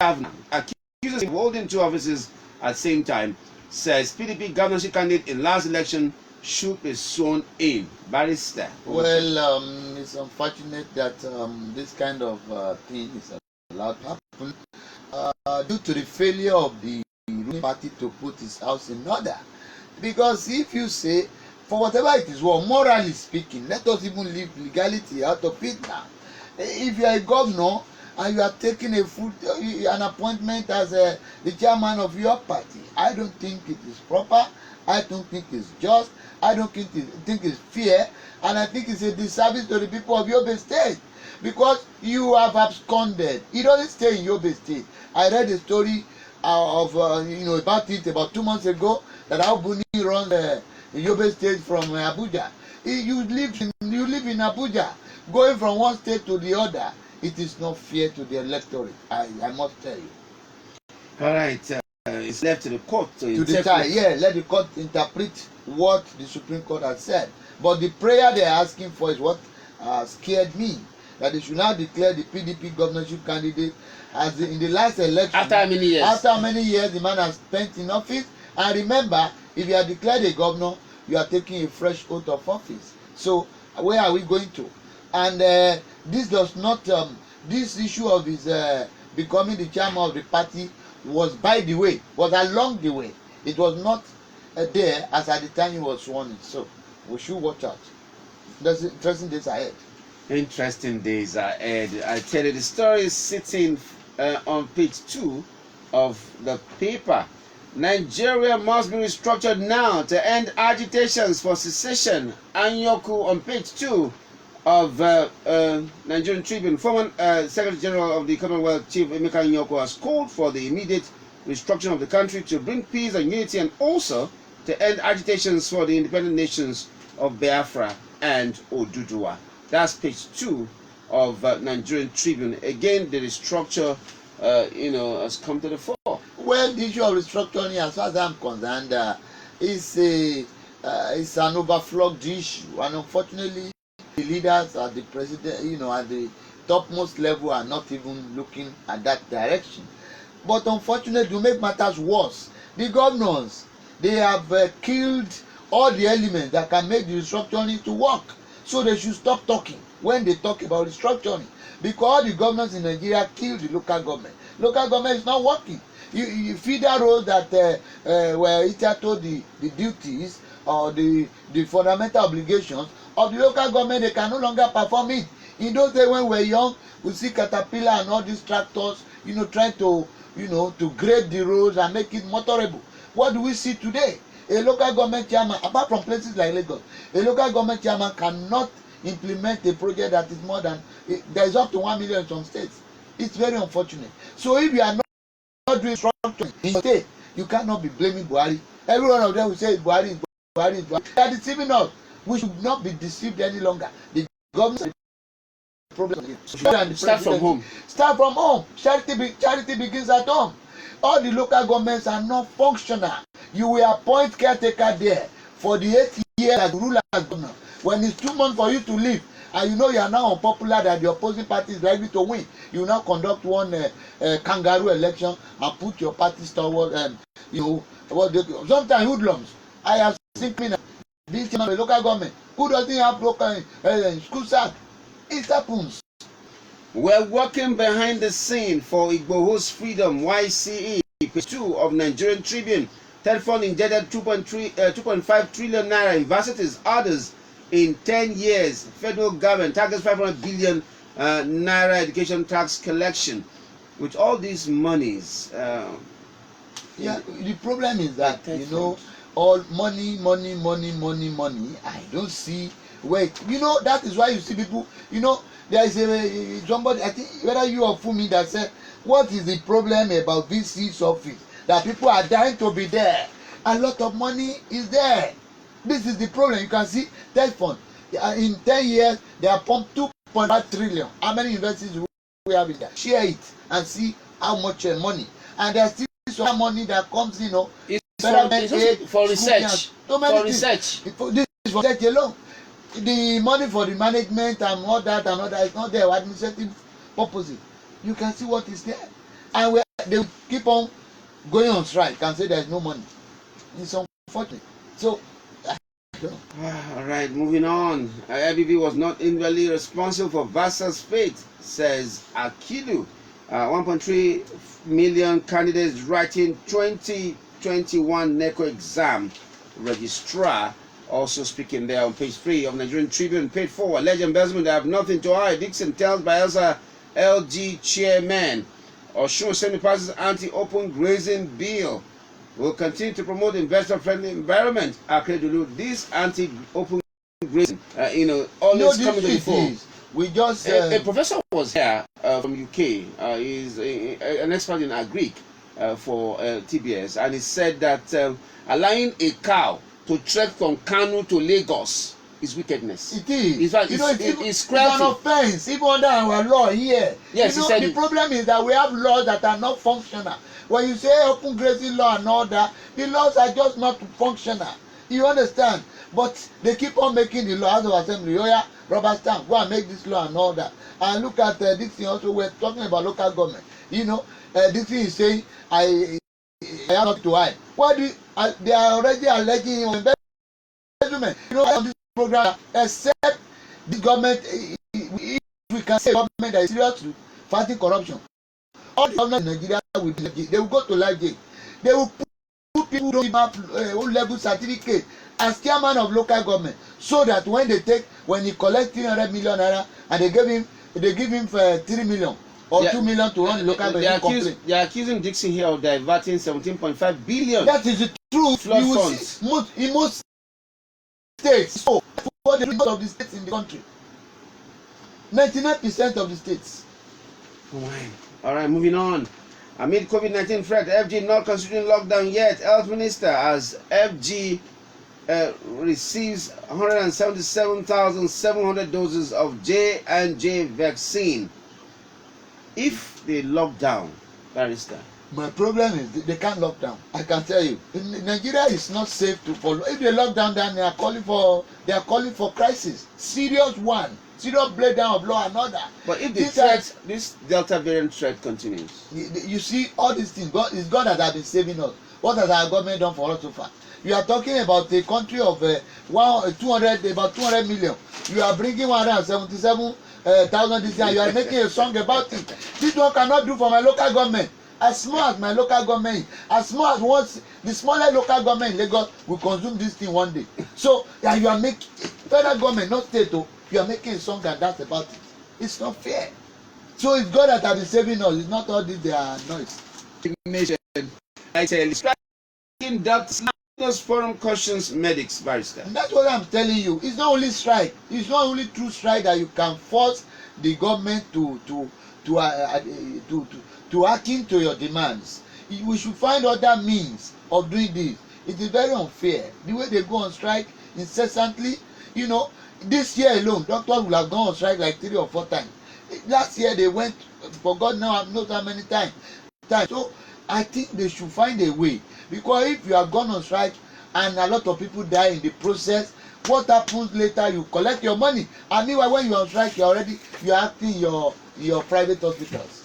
have accused of holding two offices at the same time, says PDP governorship candidate in last election should be sworn in. Barrister. Well, it's unfortunate that this kind of thing is allowed to happen due to the failure of the ruling party to put its house in order. Because if you say, for whatever it is, well, morally speaking, let us even leave legality out of it now. If you are a governor and you are taking an appointment as the chairman of your party, I don't think it is proper. I don't think it's just. I don't think it's fair, and I think it's a disservice to the people of Yobe State, because you have absconded. It doesn't stay in Yobe State. I read a story about it about 2 months ago, that how Buni runs Yobe State from Abuja. You live in Abuja, going from one state to the other. It is not fair to the electorate. I must tell you. All right. It's left to the court to decide. Yeah, let the court interpret what the Supreme Court has said. But the prayer they are asking for is what scared me. That they should now declare the PDP governorship candidate as in the last election. After how many years? After many years the man has spent in office. And remember, if you are declared a governor, you are taking a fresh oath of office. So where are we going to? And this does not, this issue of his becoming the chairman of the party was by the way, was along the way. It was not there as at the time he was sworn in. So we should watch out. There's interesting days ahead. Interesting days ahead. I tell you, the story is sitting on page 2 of the paper. Nigeria must be restructured now to end agitations for secession. Anyoku on page 2 of Nigerian Tribune. Former Secretary General of the Commonwealth, Chief Emeka Anyoku, has called for the immediate restructuring of the country to bring peace and unity, and also to end agitations for the independent nations of Biafra and Oduduwa. That's page 2 of Nigerian Tribune. Again, the restructure, has come to the fore. Well, the issue of restructuring, as far as I'm concerned, is an overflogged issue, and unfortunately, the leaders at the president, at the topmost level, are not even looking at that direction. But unfortunately, to make matters worse, the governors, they have killed all the elements that can make the restructuring to work. So they should stop talking when they talk about restructuring, because all the governors in Nigeria killed the local government. Local government is not working. You federal roles that were hitherto the duties or the fundamental obligations of the local government, they can no longer perform it. In those days when we were young, we see Caterpillar and all these tractors, trying to, to grade the roads and make it motorable. What do we see today? A local government chairman, apart from places like Lagos, a local government chairman cannot implement a project that is more than, there is up to 1 million in some states. It's very unfortunate. So if you are not doing structuring in your state, you cannot be blaming Buhari. Every one of them will say Buhari is Buhari is Buhari. They are deceiving us. We should not be deceived any longer. The government problem. Start from home. Start from home. Charity begins at home. All the local governments are not functional. You will appoint caretaker there for the 8 years as ruler as governor. When it's 2 months for you to leave, and you are now unpopular, that the opposing party is likely to win, you now conduct one kangaroo election and put your party forward. Sometimes hoodlums. I have seen this chairman of the local government who doesn't have local school sack. It happens. We're working behind the scene for Igboho's freedom. YCE, page 2 of Nigerian Tribune. Telephone injected 2.5 trillion naira universities, others in 10 years. Federal government targets 500 billion naira education tax collection. With all these monies, the problem is that all money. I don't see where that is why you see people. There is somebody, I think whether you or Fumi, that said, what is the problem about VC's office? That people are dying to be there. A lot of money is there. This is the problem. You can see telephone. In 10 years, they have pumped 2.5 trillion. How many universities do we have in there? Share it and see how much money. And there's still some money that comes in. It's for research. For research. This is for research alone. The money for the management and all that is not there for administrative purposes. You can see what is there. and they will keep on going on strike and say there is no money. It's unfortunate. So I don't know. All right, moving on. Adebisi was not invalidly responsible for Vasa's fate, says Akilu. 1.3 million candidates writing 2021 NECO exam. Registrar also speaking there on page 3 of Nigerian Tribune. Paid for alleged embezzlement. They have nothing to hide. Dixon tells Bayelsa LG chairman. Osun Assembly passes anti-open grazing bill. Will continue to promote investor-friendly environment. Akedulu, this anti-open grazing, always coming to the fore. We just a professor was here from UK. He's an expert in agric for TBS, and he said that allowing a cow to trek from Kano to Lagos is wickedness. It is. In fact, it's an offense, even under our law here. Yes, the problem is that we have laws that are not functional. When you say open grazing law and all that, the laws are just not functional. You understand? But they keep on making the law. House of Assembly, oh yeah, rubber stamp, go and make this law and all that. And look at this thing also, we're talking about local government. This thing is saying, I have not to hide. Why do they are already alleging him on investment? On this program, except the government, if we can say government that is serious to fighting corruption, all the government in Nigeria they will go to large jail. They will put people who don't have O-level certificate as chairman of local government, so that when he collects 300 million naira and they give him for 3 million or 2 million to run the local government. They are accusing Dixon here of diverting 17.5 billion. That is the truth. Flood funds. In most states, so for the of the states in the country, 99% of the states. All right, moving on. Amid COVID-19 threat, FG not considering lockdown yet. Health Minister, as FG receives 177,700 doses of J&J vaccine. If they lock down, Barrister. My problem is they can't lock down. I can tell you, Nigeria is not safe to follow. If they lock down, then they are calling for crisis, serious one, serious breakdown of law and order. But if this Delta variant threat continues, you see all these things. It's God that has been saving us. What has our government done for us so far? You are talking about a country of about 200 million. You are bringing 177,000 this year. You are making a song about it. This one cannot do for my local government. As small as my local government, as small as once the smaller local government in Lagos will consume this thing one day. So you are making federal government, not state, you are making a song and dance about it. It's not fair. So it's God that has been saving us. It's not all this their noise. Nation, I tell you, striking doctors forum cautions medics, Barrister. And that's what I'm telling you. It's not only strike. It's not only through strike that you can force the government to act into your demands. We should find other means of doing this. It is very unfair the way they go on strike incessantly. This year alone, doctors will have gone on strike like 3 or 4 times. Last year they went for God knows how many times. So I think they should find a way, because if you have gone on strike and a lot of people die in the process, what happens later? You collect your money, and meanwhile when you are on strike, you are acting your private hospitals.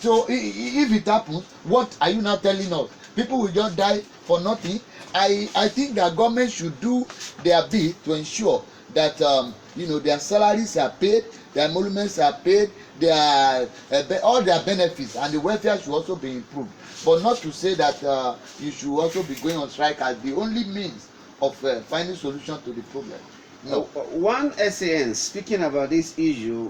So if it happens, what are you now telling us? People will just die for nothing. I think that government should do their bit to ensure that their salaries are paid, their emoluments are paid, all their benefits and the welfare should also be improved. But not to say that you should also be going on strike as the only means of finding solution to the problem. No. One SAN speaking about this issue,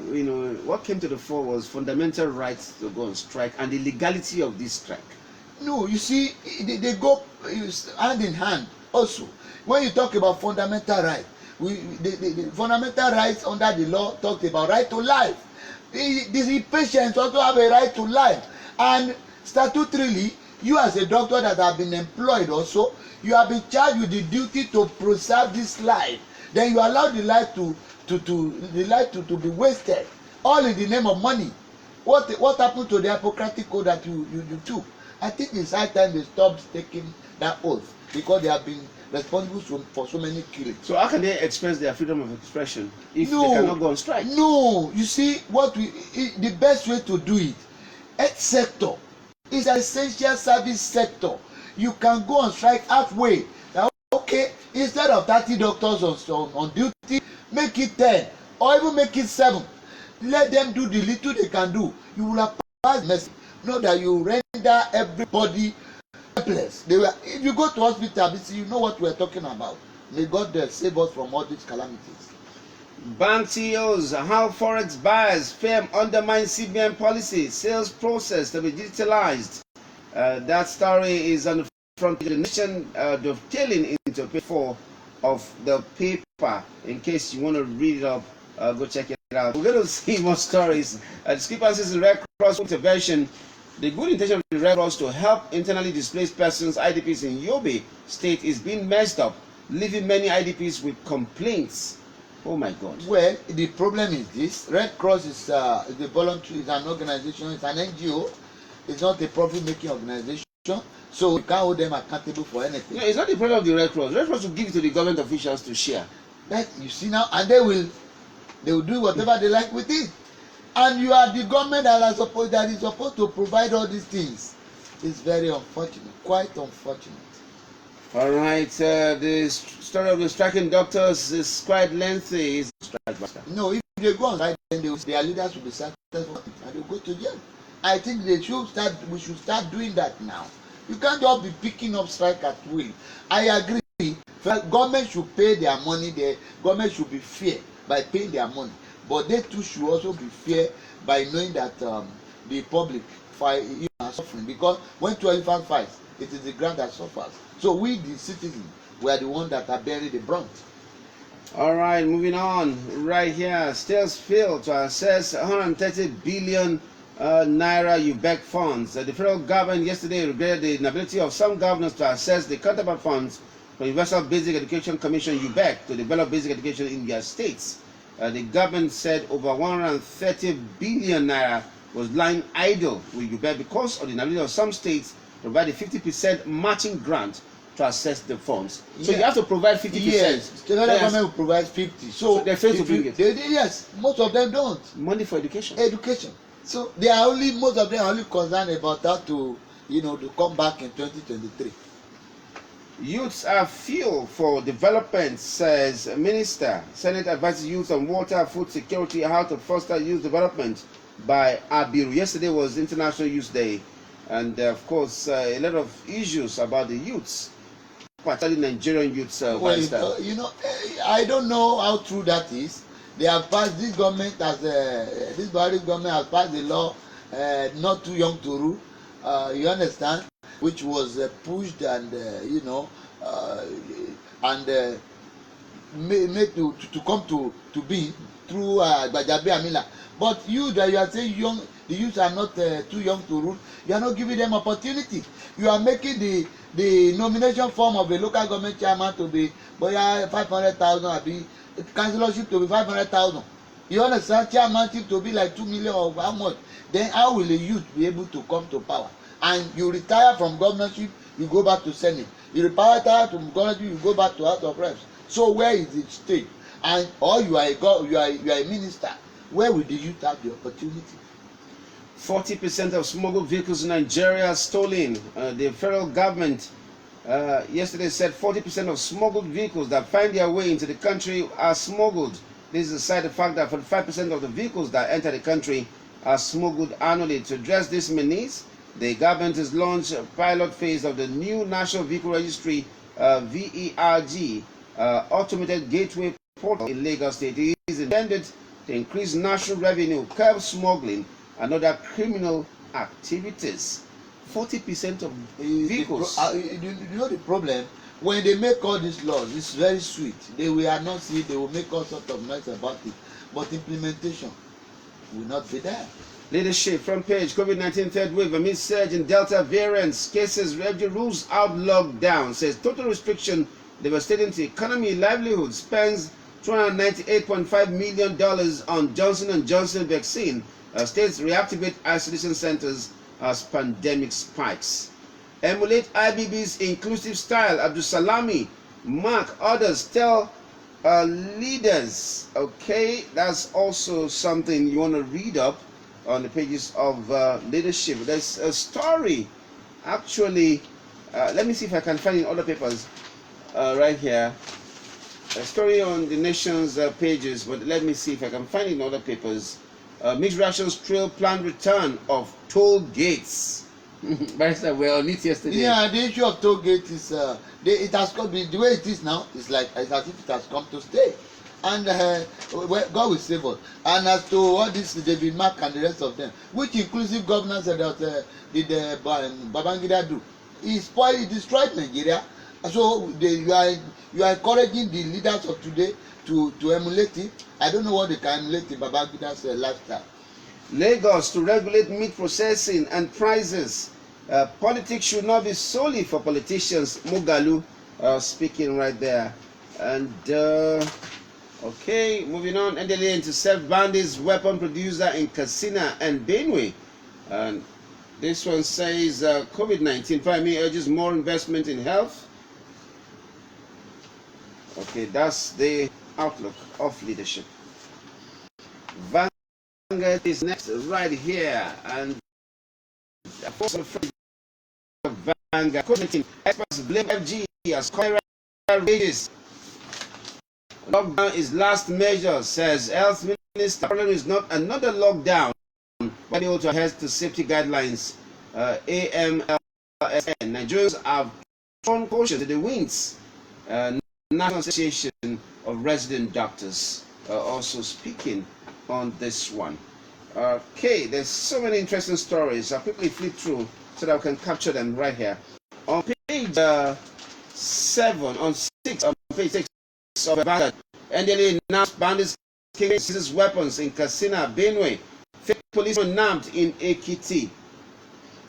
what came to the fore was fundamental rights to go on strike and the legality of this strike. No, you see, they go hand in hand. Also, when you talk about fundamental rights, the fundamental rights under the law talks about right to life. The patients also have a right to life, and statutorily, you as a doctor that have been employed also, you have been charged with the duty to preserve this life. Then you allow the life to be wasted, all in the name of money. What happened to the Hippocratic Code that you took? I think it's high time they stopped taking that oath, because they have been responsible for so many killings. So how can they express their freedom of expression if they cannot go on strike? No, you see, the best way to do it, health sector is an essential service sector. You can go on strike halfway. Now, okay, instead of 30 doctors on duty, make it 10 or even make it 7. Let them do the little they can do. You will have passed the message. Not that you render everybody helpless. If you go to hospital, you know what we are talking about. May God save us from all these calamities. Bank CEOs, how forex buyers firm undermine CBN policy, sales process to be digitalized. That story is on the front page of the Nation, dovetailing into page 4 of the paper. In case you want to read it up, go check it out. We're going to see more stories. Discrepancies in Red Cross intervention. The good intention of the Red Cross to help internally displaced persons, IDPs in Yobe State, is being messed up, leaving many IDPs with complaints. Oh my God. Well, the problem is this. Red Cross is a voluntary, it's an organization, it's an NGO. It's not a profit-making organization. So you can't hold them accountable for anything. No, it's not the problem of the Red Cross. Red Cross will give it to the government officials to share. That you see now, and they will do whatever they like with it. And you are the government that is supposed to provide all these things. It's very unfortunate, quite unfortunate. All right, the story of the striking doctors is quite lengthy. No, if they go on strike, then their leaders will be sacked and they go to jail. I think we should start doing that now. You can't just be picking up strike at will. I agree. Government should pay their money. The government should be fair by paying their money. But they too should also be fair by knowing that the public are suffering. Because when 12 fights, it is the ground that suffers. So we, the citizens, we are the ones that are bearing the brunt. All right, moving on. Right here, states failed to access 130 billion naira UBEC funds. The federal government yesterday regretted the inability of some governors to access the counterpart funds from Universal Basic Education Commission UBEC to develop basic education in their states. The government said over 130 billion naira was lying idle with UBEC because of the inability of some states to provide a 50% matching grant to access the funds. So you have to provide 50%. Yes, the federal government will provide 50. So they fail to bring it. Yes, most of them don't. Money for education. Education. So they are most of them are only concerned about how to come back in 2023. Youths are fuel for development, says Minister. Senate advises youth on water, food security, how to foster youth development by Abiru. Yesterday was International Youth Day, and of course a lot of issues about the youths, particularly Nigerian youths. I don't know how true that is. They have passed, this government has passed the law not too young to rule. You understand? Which was pushed and made to come to be through Gbajabi Amila. But you are saying the youth are not too young to rule. You are not giving them opportunity. You are making the nomination form of a local government chairman to be 500,000, councillorship to be 500,000. You understand? Chairmanship to be like 2 million or how much? Then how will a youth be able to come to power? And you retire from governorship, you go back to Senate. You retire from governorship, you go back to House of Reps. So where is the state? And or you are a minister. Where will the youth have the opportunity? 40% of smuggled vehicles in Nigeria are stolen. The federal government yesterday said 40% of smuggled vehicles that find their way into the country are smuggled. This is aside the fact that 45% of the vehicles that enter the country are smuggled annually. To address this menace, the government has launched a pilot phase of the new National Vehicle Registry VERG automated gateway portal in Lagos State. It is intended to increase national revenue, curb smuggling, and other criminal activities. 40% of vehicles. You know the problem? When they make all these laws, it's very sweet. They will announce it, they will make all sort of noise about it. But implementation will not be there. Leadership, front page, COVID-19 third wave amid surge in Delta variants. Cases, Reggie rules out lockdown. Says total restriction devastating to economy, livelihood. Spends $298.5 million on Johnson & Johnson vaccine. States reactivate isolation centers as pandemic spikes. Emulate IBB's inclusive style. Abdusalami, Mark, others tell leaders. Okay, that's also something you want to read up. on the pages of leadership. There's a story, actually. Let me see if I can find in other papers right here. A story on the Nation's pages, but let me see if I can find it in other papers. Mixed reactions trail planned return of toll gates. Barrister, we were on it yesterday. Yeah, the issue of toll gate is it has come. The way it is now, it's like it's as if it has come to stay. And God will save us. And as to what this David Mark and the rest of them, which inclusive governance that did Babangida do, he destroyed Nigeria. So you are encouraging the leaders of today to emulate it. I don't know what they can emulate in Babangida's lifestyle. Lagos to regulate meat processing and prices. Politics should not be solely for politicians. Mugalu speaking right there. And okay, moving on. NDLA intercept bandits weapon producer in Katsina and Benue. And this one says COVID-19 Prime Minister urges more investment in health. Okay, that's the outlook of leadership. Vanguard is next right here, and Vanguard COVID-19 experts blame FG as cholera rages. Lockdown is last measure, says Health Minister. The problem is not another lockdown, but able to adhere to safety guidelines. AMLSN. Nigerians have thrown caution to the winds. National Association of Resident Doctors also speaking on this one. Okay, there's so many interesting stories. I'll quickly flip through so that we can capture them right here. On page 7, on page 6 of Vanguard, NDLA announced bandits carrying seized weapons in Katsina, Benue. Fake policeman nabbed in Ekiti.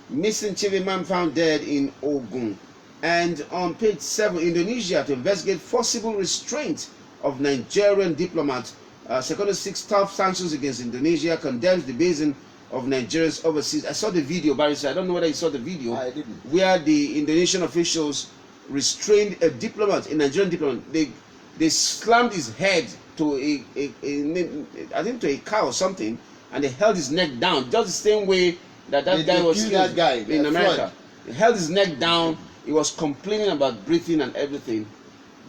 Missing Chief man found dead in Ogun. And on page 7, Indonesia to investigate forcible restraint of Nigerian diplomat. Second 6 tough sanctions against Indonesia, condemns the basin of Nigeria's overseas. I saw the video, Barrister. I don't know whether you saw the video. I didn't. Where the Indonesian officials restrained a diplomat, a Nigerian diplomat. They slammed his head to I think to a car or something, and they held his neck down, just the same way that guy was killed in America. They held his neck down. He was complaining about breathing and everything.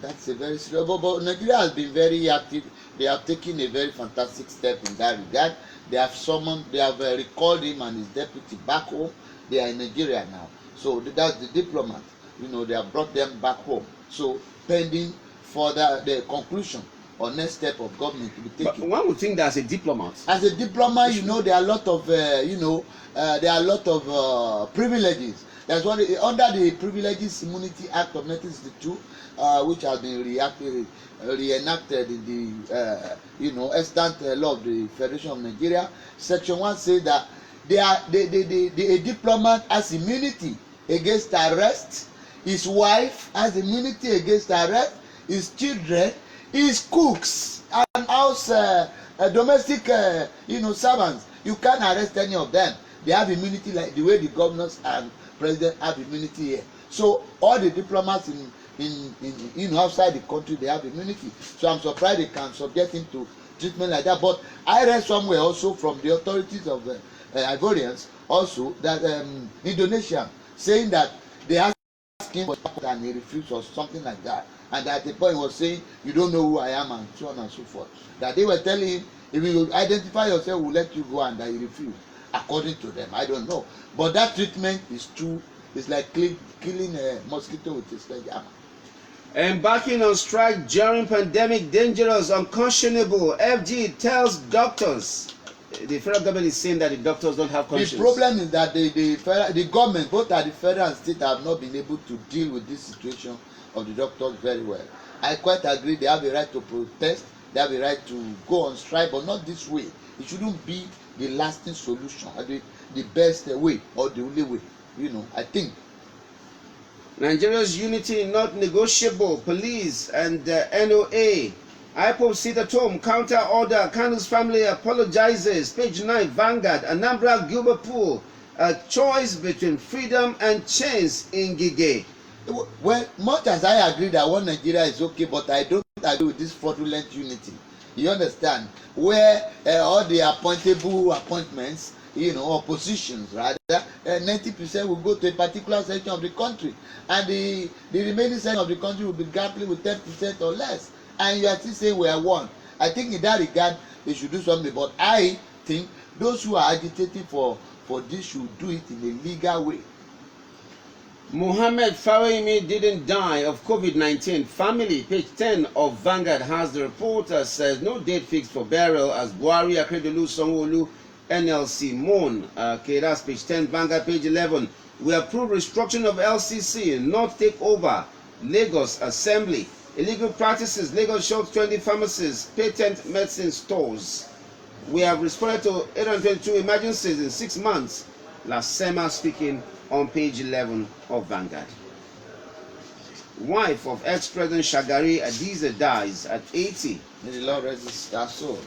That's a very serious. But Nigeria has been very active. They have taken a very fantastic step in that regard. They have recalled him and his deputy back home. They are in Nigeria now. So that's the diplomat. They have brought them back home. So pending further the conclusion or next step of government to be taken. But one would think that as a diplomat. As a diplomat, there are a lot of privileges. That's what under the Privileges Immunity Act of 1962, which has been reenacted in the extant law of the Federation of Nigeria. Section 1 says that a diplomat has immunity against arrest. His wife has immunity against arrest. His children, his cooks, and house domestic servants. You can't arrest any of them. They have immunity like the way the governors and president have immunity here. So all the diplomats in outside the country, they have immunity. So I'm surprised they can subject him to treatment like that. But I read somewhere also from the authorities of the Ivorians also that Indonesia saying that they asked him for passport and he refused or something like that. And at the point he was saying, you don't know who I am and so on and so forth. That they were telling him, if you identify yourself, we'll let you go, and that he refused. According to them, I don't know. But that treatment is true. It's like killing a mosquito with a sledgehammer. Embarking on strike during pandemic, dangerous, unconscionable. FG tells doctors. The federal government is saying that the doctors don't have conscience. The problem is that the government, both at the federal and state, have not been able to deal with this situation of the doctors very well. I quite agree they have a right to protest, they have a right to go on strike, but not this way. It shouldn't be the lasting solution, the best way or the only way. I think. Nigeria's unity not negotiable. Police and NOA. IPOB sit at home. Counter order. Kanu's family apologizes. Page 9. Vanguard. Anambra Gilbert Pool. A choice between freedom and chains in Gige. Well, much as I agree that one Nigeria is okay, but I don't agree with this fraudulent unity. You understand? Where all the appointable appointments or positions rather. 90% will go to a particular section of the country, and the remaining section of the country will be grappling with 10% or less, and you are still saying we are one. I think in that regard they should do something, but I think those who are agitating for this should do it in a legal way. Mohammed Fawemi didn't die of COVID-19. Family, page 10 of Vanguard has the report says no date fixed for burial as Buhari, Akeredolu, Sanwo-Olu, NLC mourn. Okay, that's page 10, Vanguard, page 11. We approve restructuring of LCC, not take over. Lagos Assembly. Illegal practices, Lagos shuts 20 pharmacies, patent medicine stores. We have responded to 822 emergencies in 6 months. Lasema speaking on page 11 of Vanguard. Wife of ex-president Shagari Adiza dies at 80. May the Lord rest her soul.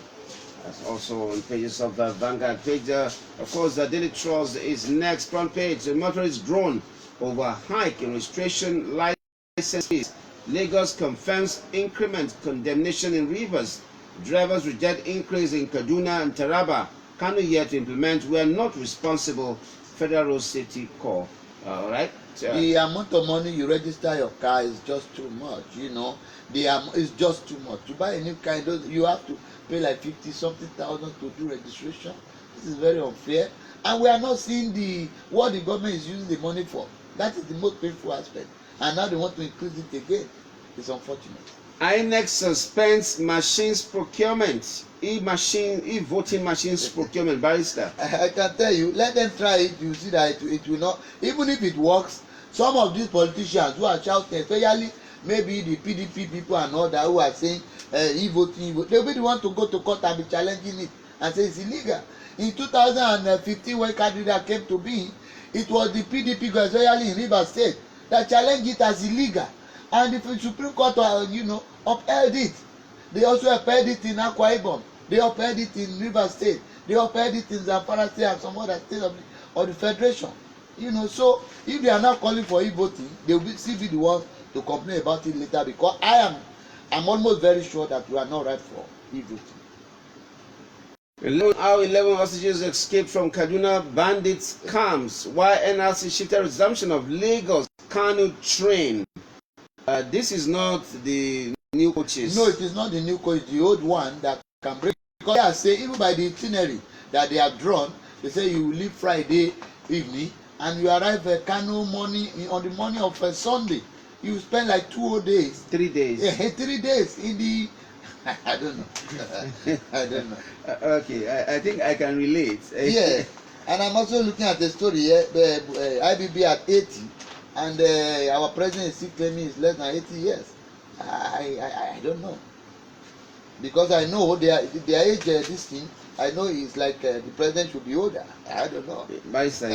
That's also on pages of the Vanguard page. Of course, the Daily Trust is next. Front page. The motorists groan over hike in registration licenses. Lagos confirms increment condemnation in Rivers. Drivers reject increase in Kaduna and Taraba. Kano yet to implement. We are not responsible. Federal Road Safety Corps. All right. The amount of money you register your car is just too much. It's just too much. To buy a new car, you have to pay like 50-something thousand to do registration. This is very unfair, and we are not seeing what the government is using the money for. That is the most painful aspect, and now they want to increase it again. It's unfortunate. INEC suspends machines procurement. E-voting machines procurement. Barrister. I can tell you, let them try it. You see that it will not. Even if it works, some of these politicians who are shouting, especially maybe the PDP people and all that, who are saying e-voting, they will be the one to go to court and be challenging it and say it's illegal. In 2015, when Kaduna came to be, it was the PDP, especially in Rivers State, that challenged it as illegal, and the Supreme Court, upheld it. They also upheld it in Akwa Ibom. They upheld it in Rivers State. They upheld it in Zamfara State and some other states of the Federation. So if they are not calling for e-voting, they will still be the ones to complain about it later, because I'm almost very sure that we are not right for e-voting. 11 hostages escaped from Kaduna bandits camps while NRC shifted resumption of Lagos Kano train. This is not the new coaches. No, it is not the new coach, the old one that can break. Because they are saying, even by the itinerary that they have drawn, they say you leave Friday evening and you arrive at Kano morning on the morning of Sunday. You spend like 2 whole days. 3 days. Yeah, 3 days in the. I don't know. I don't know. Okay, I think I can relate. Yeah, and I'm also looking at the story here. IBB at 80, and our president is still claiming he's less than 80 years. I don't know, because I know their age. This thing, I know it's like the president should be older. I don't know. Master,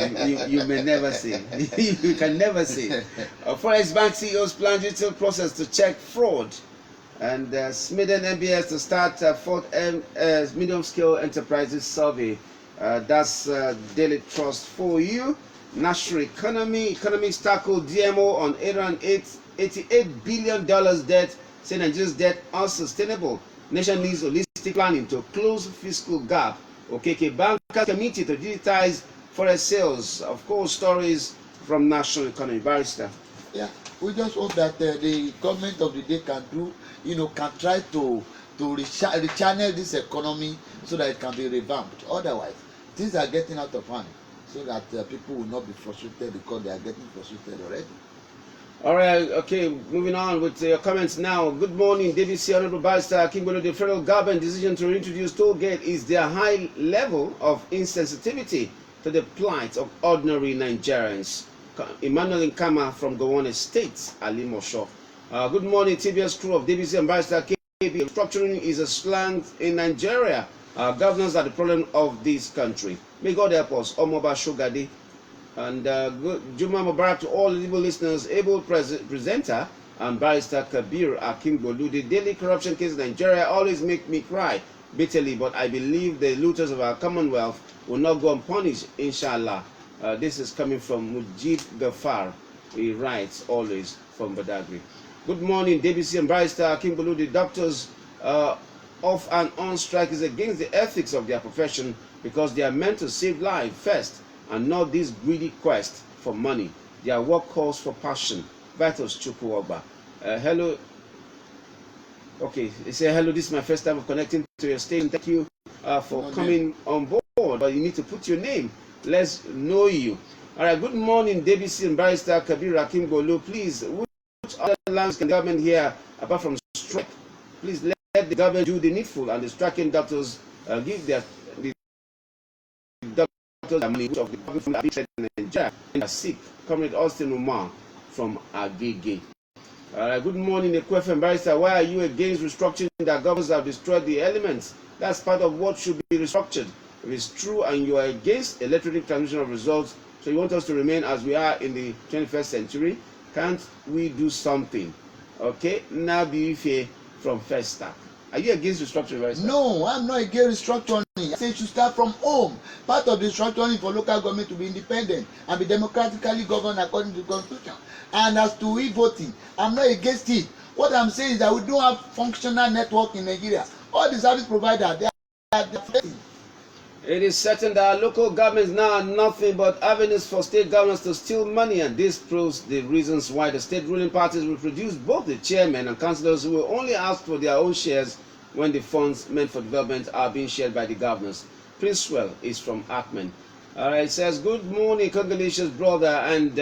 you may never say. You can never say. Forex Bank CEOs plan digital process to check fraud, and Smithern MBS to start fourth medium-scale enterprises survey. That's Daily Trust for you. National economy. Economics tackle DMO on $88 billion debt. Say Nigeria's debt unsustainable. Nation needs holistic planning to close fiscal gap. OKK Bankers Committee to digitize forex sales. Of course, stories from national economy. Barrister. Yeah, we just hope that the government of the day can can try to rechannel this economy so that it can be revamped. Otherwise, things are getting out of hand, so that people will not be frustrated, because they are getting frustrated already. All right, okay, moving on with your comments now. Good morning, Adebisi, Honorable Barrister Akingbolu. The federal government decision to reintroduce toll gate is their high level of insensitivity to the plight of ordinary Nigerians. Emmanuel Nkama from Gowon State, Ali Mosho. Good morning, TBS crew of Adebisi and Barrister KB. Structuring is a slang in Nigeria. Governors are the problem of this country. May God help us. Omoba Shogadi. And Juma Mubarak to all able listeners, able presenter, and Barrister Kabir Akingbolu. The daily corruption case in Nigeria always make me cry bitterly, but I believe the looters of our Commonwealth will not go unpunished, inshallah. This is coming from Mujib Gafar. He writes always from Badagry. Good morning, Adebisi and Barrister Akingbolu. The doctors off and on strike is against the ethics of their profession. because they are meant to save life first and not this greedy quest for money. Their work calls for passion. Vitus Chukwuoba. Hello. Okay, they say hello. This is my first time of connecting to your station. Thank you for coming on board. But you need to put your name. Let's know you. All right. Good morning, Adebisi and Barrister Kabir Akim Golu. Please, which other lands can the government hear apart from strike? Please let the government do the needful and the striking doctors give the doctors the money which of the public from the in Nigeria and are sick. Comrade Austin Umar from Agege. Good morning, Ekwefem Barrister. Why are you against restructuring that governments have destroyed the elements? That's part of what should be restructured. If it's true and you are against electronic transmission of results, so you want us to remain as we are in the 21st century, can't we do something? Okay, Nabi from First Stack. Are you against restructuring, Barrister? No, I'm not against restructuring. I say it should start from home. Part of the restructuring for local government to be independent and be democratically governed according to the constitution. And as to e-voting, I'm not against it. What I'm saying is that we don't have functional network in Nigeria. All the service providers, they are fighting. It is certain that our local governments now are nothing but avenues for state governors to steal money, and this proves the reasons why the state ruling parties will produce both the chairmen and councillors who will only ask for their own shares when the funds meant for development are being shared by the governors. Prince Swell is from Akman. It says, good morning, congratulations, brother, and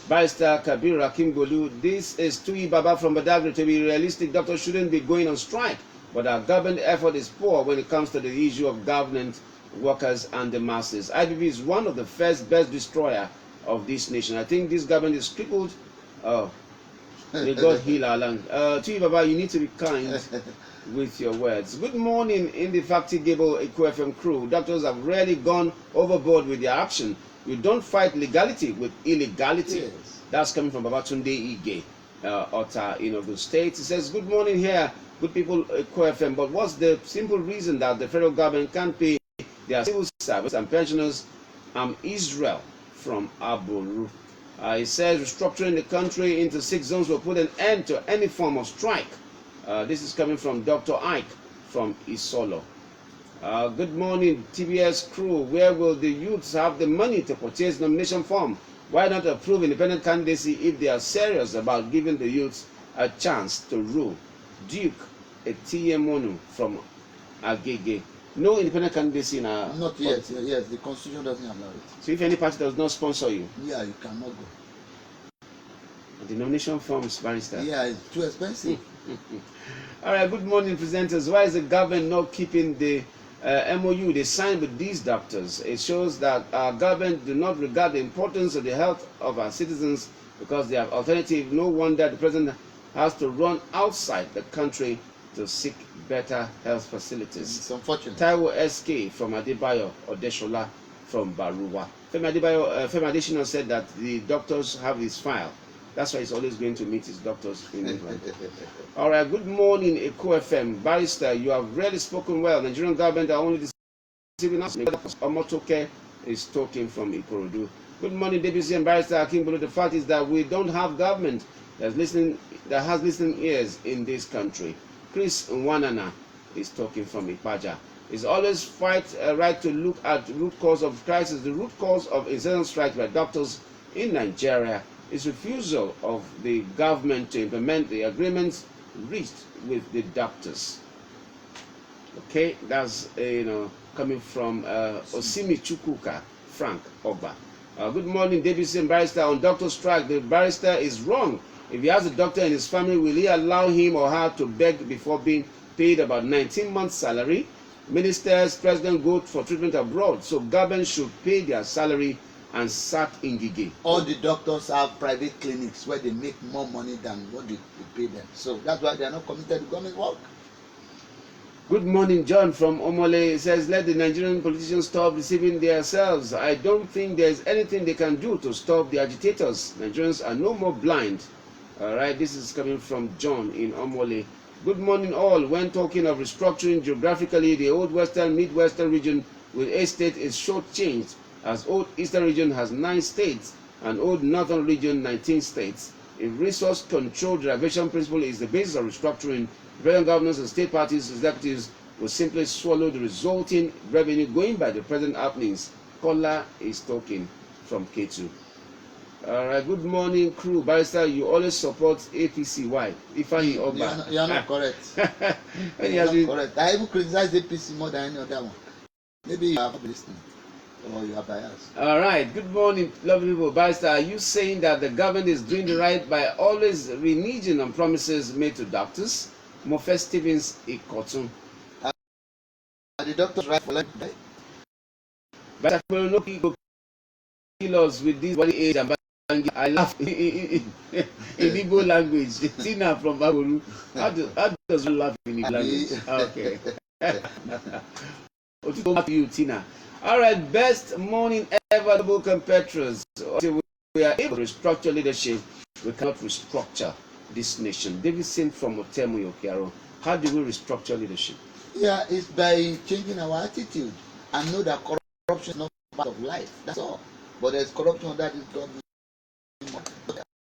Barrister Kabir Akim Golu. This is Tui Baba from Badagry. To be realistic, doctors shouldn't be going on strike, but our government effort is poor when it comes to the issue of government, workers, and the masses. IBB is one of the first best destroyer of this nation. I think this government is crippled. May God heal our land. Tui Baba, you need to be kind with your words. Good morning, indefatigable EcoFM crew. Doctors have really gone overboard with their action. You don't fight legality with illegality. Yes. That's coming from Babatunde Ige, Ota in Ogun State. He says, good morning here, good people, EcoFM, but what's the simple reason that the federal government can't pay their civil servants and pensioners? Israel from Aboru. He says restructuring the country into 6 zones will put an end to any form of strike. This is coming from Dr. Ike from Isolo. Good morning, TBS crew. Where will the youths have the money to purchase nomination form? Why not approve independent candidacy if they are serious about giving the youths a chance to rule? Duke Etiyemonu from Agege. No independent candidacy in our... Not yet. Yes, the constitution doesn't allow it. So if any party does not sponsor you? Yeah, you cannot go. The nomination forms, Barrister? Yeah, it's too expensive. All right, good morning, presenters. Why is the government not keeping the MOU they signed with these doctors? It shows that our government do not regard the importance of the health of our citizens because they have alternative. No wonder the president has to run outside the country to seek better health facilities. It's unfortunate. Taiwo SK from Adebayo Odeshola from Baruwa. Femi Adesina said that the doctors have his file. That's why he's always going to meet his doctors in England. All right, good morning, Eko FM. Barrister, you have really spoken well. Nigerian government are only deceiving us. Omotoke is talking from Ikorodu. Good morning, Adebisi and Barrister Akimbolo. The fact is that we don't have government that has listening ears in this country. Chris Nwanana is talking from Ipaja. It's always right to look at the root cause of crisis. The root cause of incessant strikes by doctors in Nigeria is refusal of the government to implement the agreements reached with the doctors. Okay, that's coming from Osimi Chukuka, Frank Oba. Good morning, Adebisi and Barrister. On doctor strike, the barrister is wrong. If he has a doctor in his family, will he allow him or her to beg before being paid about 19 months' salary? Ministers, president go for treatment abroad, so government should pay their salary and sack Ngige. All the doctors have private clinics where they make more money than what they pay them. So that's why they are not committed to government work. Good morning, John from Omole. Says, let the Nigerian politicians stop deceiving themselves. I don't think there is anything they can do to stop the agitators. Nigerians are no more blind. All right, this is coming from John in Omole. Good morning, all. When talking of restructuring geographically, the old Western, Midwestern region with 8 states is shortchanged, as old Eastern region has 9 states and old Northern region 19 states. If resource control derivation principle is the basis of restructuring, federal governors and state parties, executives will simply swallow the resulting revenue going by the present happenings. Kola is talking from K2. All right, good morning, crew. Barrister, you always support APC. Why? Ifeanyi Oba. You are not correct. You are not correct. I even criticize APC more than any other one. Maybe you have listening or you are biased. All right, good morning, lovely people. Barrister, are you saying that the government is doing the right by always reneging on promises made to doctors? Mofe Stevens Ikotun. The doctors right for life. But I will not kill us with this body age and I laugh in Igbo language. Tina from Baboru. How does one laugh in Igbo language? Okay. Over to you, Tina. All right, best morning ever, double compatriots. We are able to restructure leadership. We cannot restructure this nation. Davidson from Otemu Yokiaro. How do we restructure leadership? Yeah, it's by changing our attitude and know that corruption is not part of life. That's all. But there's corruption that is government.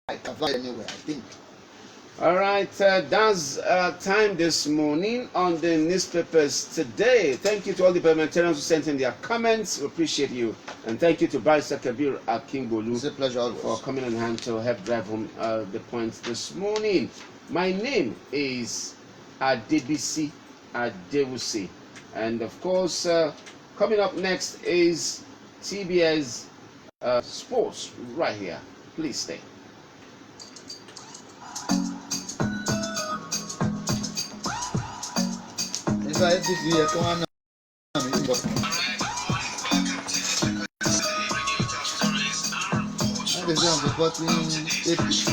I can find anywhere, I think. All right, that's time this morning on the newspapers today. Thank you to all the parliamentarians who sent in their comments. We appreciate you. And thank you to Barrister Kabir Akingbolu. It's a pleasure always. For coming on hand to help drive home the points this morning. My name is Adebisi Adewusi. And of course, coming up next is TBS Sports right here. Please stay. If this year, come on. I'm supporting APC.